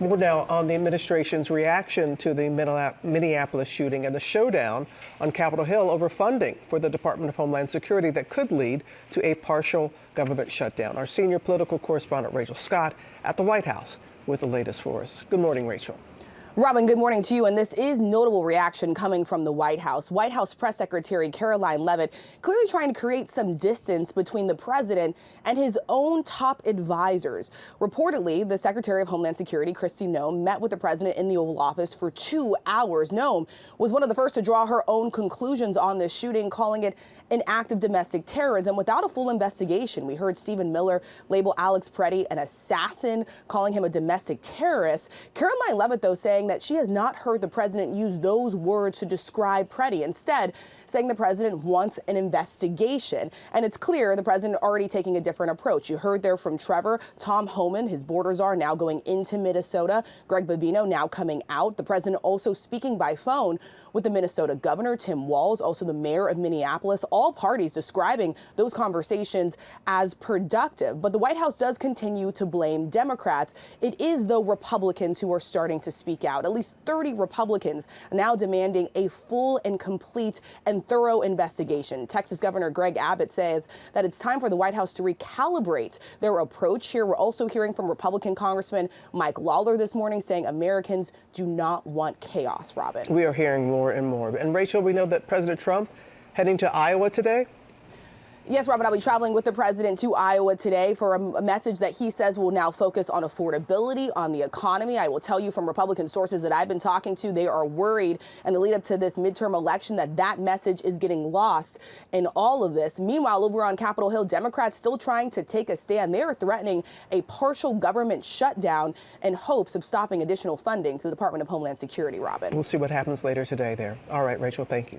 More now on the administration's reaction to the Minneapolis shooting and the showdown on Capitol Hill over funding for the Department of Homeland Security that could lead to a partial government shutdown. Our senior political correspondent Rachel Scott at the White House with the latest for us. Good morning, Rachel. Robin, good morning to you. And this is notable reaction coming from the White House. White House Press Secretary Caroline Leavitt clearly trying to create some distance between the president and his own top advisors. Reportedly, the Secretary of Homeland Security, Kristi Noem, met with the president in the Oval Office for 2 hours. Noem was one of the first to draw her own conclusions on this shooting, calling it an act of domestic terrorism without a full investigation. We heard Stephen Miller label Alex Preddy an assassin, calling him a domestic terrorist. Caroline Leavitt, though, saying that she has not heard the president use those words to describe Preddy, instead saying the president wants an investigation. And it's clear the president already taking a different approach. You heard there from Trevor, Tom Homan, his borders are now going into Minnesota. Greg Bobino now coming out. The president also speaking by phone with the Minnesota governor, Tim Walz, also the mayor of Minneapolis, all parties describing those conversations as productive. But the White House does continue to blame Democrats. It is, though, Republicans who are starting to speak out. At least 30 Republicans now demanding a full and complete and thorough investigation. Texas Governor Greg Abbott says that it's time for the White House to recalibrate their approach here. We're also hearing from Republican Congressman Mike Lawler this morning saying Americans do not want chaos, Robin. We are hearing more and more. And Rachel, we know that President Trump heading to Iowa today. Yes, Robin, I'll be traveling with the president to Iowa today for a message that he says will now focus on affordability, on the economy. I will tell you from Republican sources that I've been talking to, they are worried in the lead up to this midterm election that message is getting lost in all of this. Meanwhile, over on Capitol Hill, Democrats still trying to take a stand. They are threatening a partial government shutdown in hopes of stopping additional funding to the Department of Homeland Security, Robin. We'll see what happens later today there. All right, Rachel, thank you.